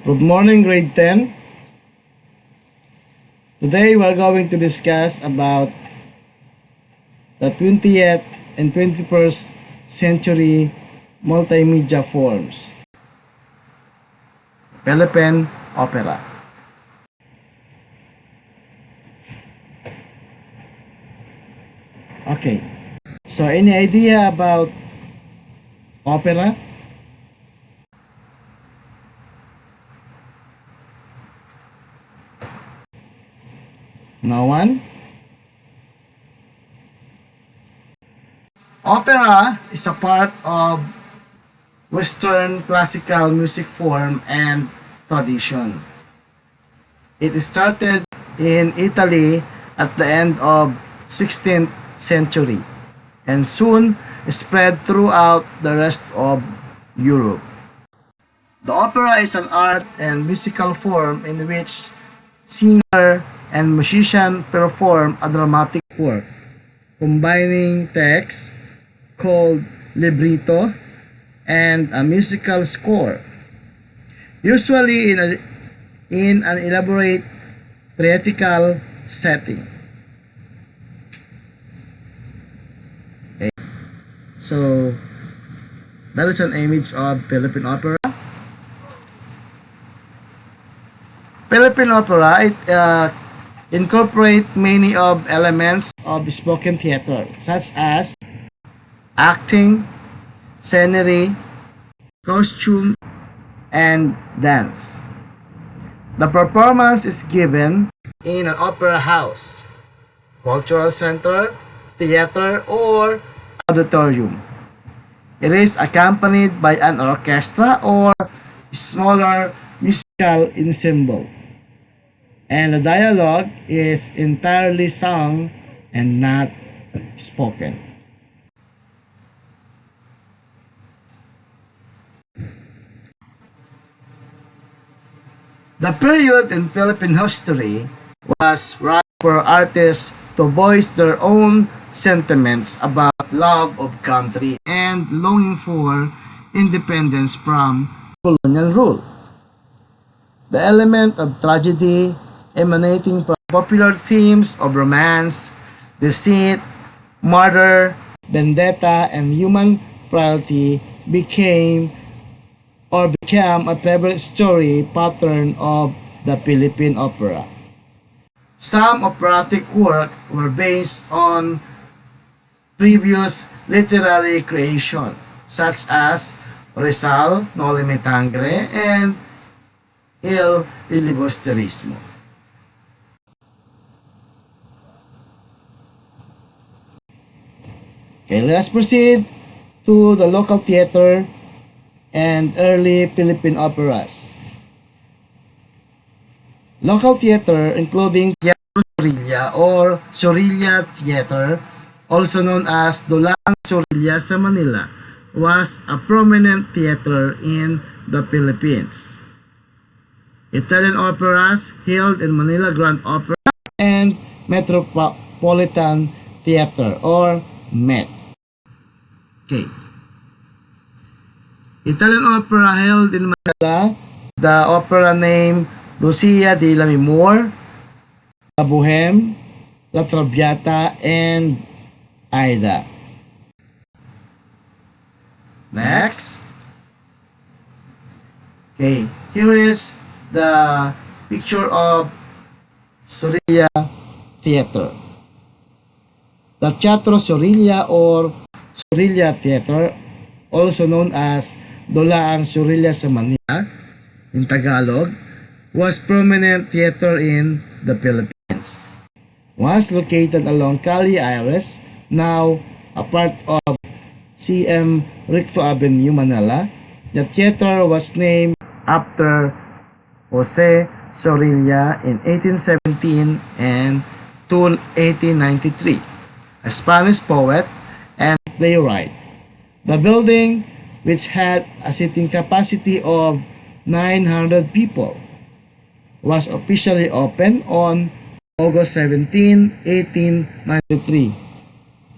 Good morning, grade 10. Today we're going to discuss about the 20th and 21st century multimedia forms. Philippine Opera. Okay, so any idea about opera? No one? Opera is a part of Western classical music form and tradition. It started in Italy at the end of 16th century and soon spread throughout the rest of Europe. The opera is an art and musical form in which singer and musician perform a dramatic work, combining text called libretto and a musical score, usually in an elaborate theatrical setting. Okay. So that is an image of Philippine Opera. Philippine Opera incorporate many of elements of spoken theater, such as acting, scenery, costume, and dance. The performance is given in an opera house, cultural center, theater, or auditorium. It is accompanied by an orchestra or smaller musical ensemble. And the dialogue is entirely sung and not spoken. The period in Philippine history was ripe for artists to voice their own sentiments about love of country and longing for independence from colonial rule. The element of tragedy emanating from popular themes of romance, deceit, murder, vendetta, and human frailty became a favorite story pattern of the Philippine Opera. Some operatic work were based on previous literary creation, such as Rizal, Noli Me Tangere, and Il Filibusterismo. Okay, let's proceed to the local theater and early Philippine operas. Local theater, including Teatro Sorilla or Sorilla Theater, also known as Dulang Sorilla sa Manila, was a prominent theater in the Philippines. Italian operas held in Manila Grand Opera and Metropolitan Theater or Met. Okay. Italian opera held in Manila, the opera named Lucia di Lammermoor, La Boheme, La Traviata, and Aida. Next. Okay, here is the picture of Sorilla Theater. The Teatro Sorilla or Sorilla Theater, also known as Dulaang Sorilla sa Manila in Tagalog, was prominent theater in the Philippines. Was located along Calle Iris, now a part of CM Ricto Avenue, Manila. The theater was named after Jose Sorilla in 1817 and 1893, a Spanish poet and playwright. The building, which had a seating capacity of 900 people, was officially opened on August 17, 1893,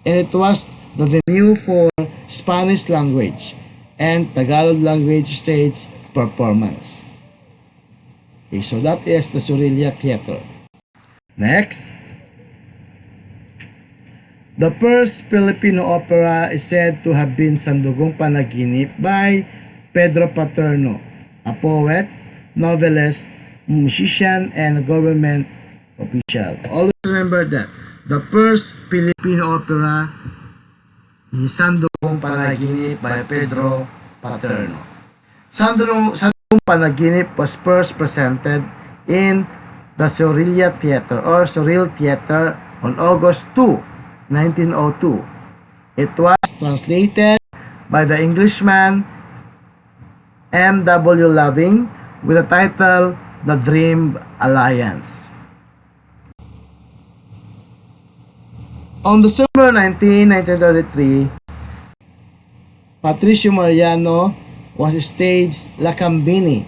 and it was the venue for Spanish language and Tagalog language stage performance. Okay, so that is the Surilla Theater. Next, the first Filipino opera is said to have been Sandugong Panaginip by Pedro Paterno, a poet, novelist, musician, and government official. Always remember that the first Filipino opera is Sandugong Panaginip by Pedro Paterno. Sandugong Panaginip was first presented in the Surilla Theater or Surreal Theater on August 2, 1902. It was translated by the Englishman M.W. Loving with the title The Dream Alliance. On December 19, 1933, Patricio Mariano was staged La Cambini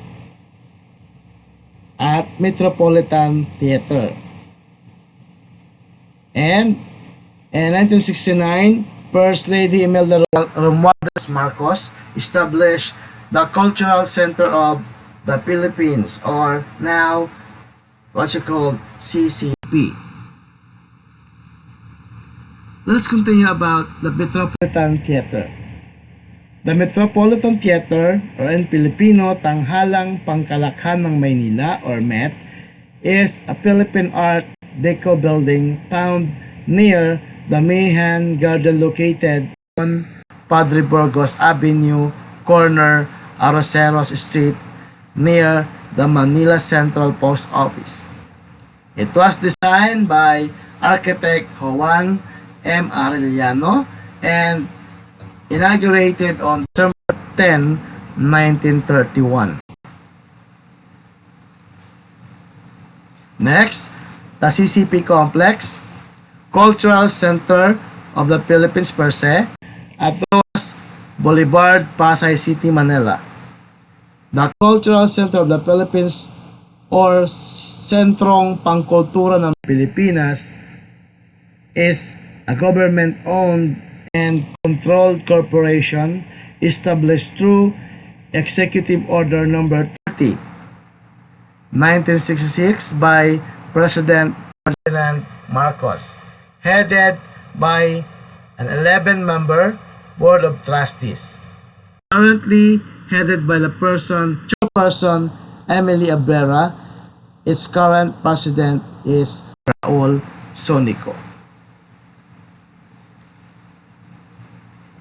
at Metropolitan Theater. And in 1969, First Lady Imelda Romualdez Marcos established the Cultural Center of the Philippines, or now what you call CCP. Let's continue about the Metropolitan Theater. The Metropolitan Theater, or in Filipino, Tanghalang Pangkalakhan ng Maynila, or MET, is a Philippine Art Deco building found near the Mahan Garden located on Padre Burgos Avenue, corner Arroceros Street, near the Manila Central Post Office. It was designed by architect Juan M. Arellano and inaugurated on December 10, 1931. Next, the CCP Complex, Cultural Center of the Philippines per se, at Roas Boulevard, Pasay City, Manila. The Cultural Center of the Philippines or Sentrong Pangkultura ng Pilipinas is a government-owned and controlled corporation established through Executive Order Number 30, 1966 by President Ferdinand Marcos, headed by an 11-member Board of Trustees. Currently headed by the chairperson Emily Abrera. Its current president is Raul Sonico.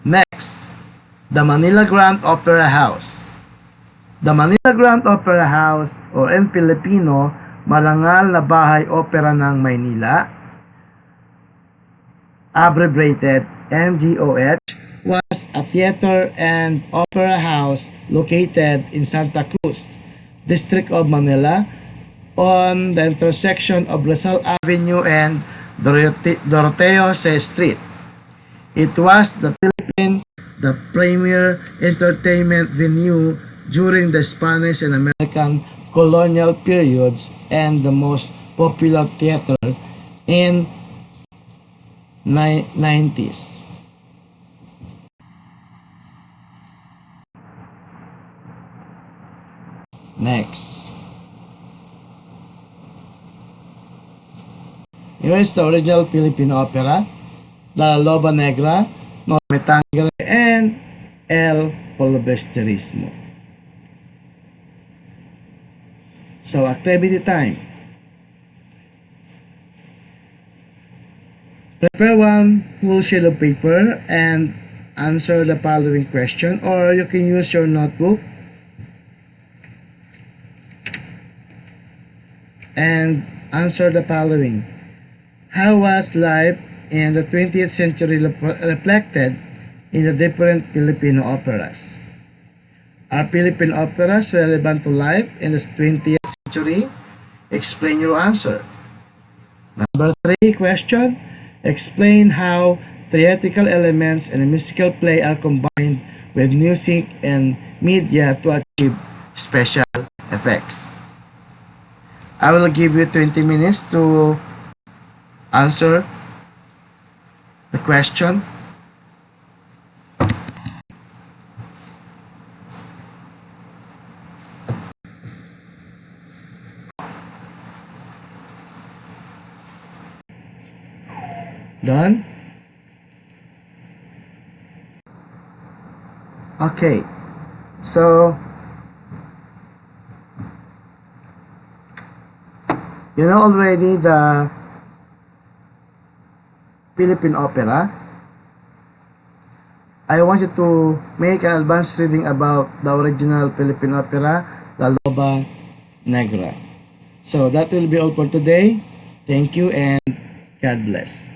Next, the Manila Grand Opera House. The Manila Grand Opera House, or in Filipino, Marangal na Bahay Opera ng Maynila, abbreviated MGOH, was a theater and opera house located in Santa Cruz, District of Manila, on the intersection of Rizal Avenue and Doroteo C. Street. It was the premier entertainment venue during the Spanish and American colonial periods and the most popular theater in 90s. Next, here is the original Philippine opera, La Loba Negra, Norme Tangere, and El Polvesterismo. So, activity time. Prepare one whole sheet of paper and answer the following question, or you can use your notebook and answer the following. How was life in the 20th century reflected in the different Filipino operas? Are Philippine operas relevant to life in the 20th century? Explain your answer. Number 3 question. Explain how theatrical elements in a musical play are combined with music and media to achieve special effects. I will give you 20 minutes to answer the question. Done? Okay. So, you know already the Philippine Opera. I want you to make an advanced reading about the original Philippine Opera, La Loba Negra. So that will be all for today. Thank you and God bless.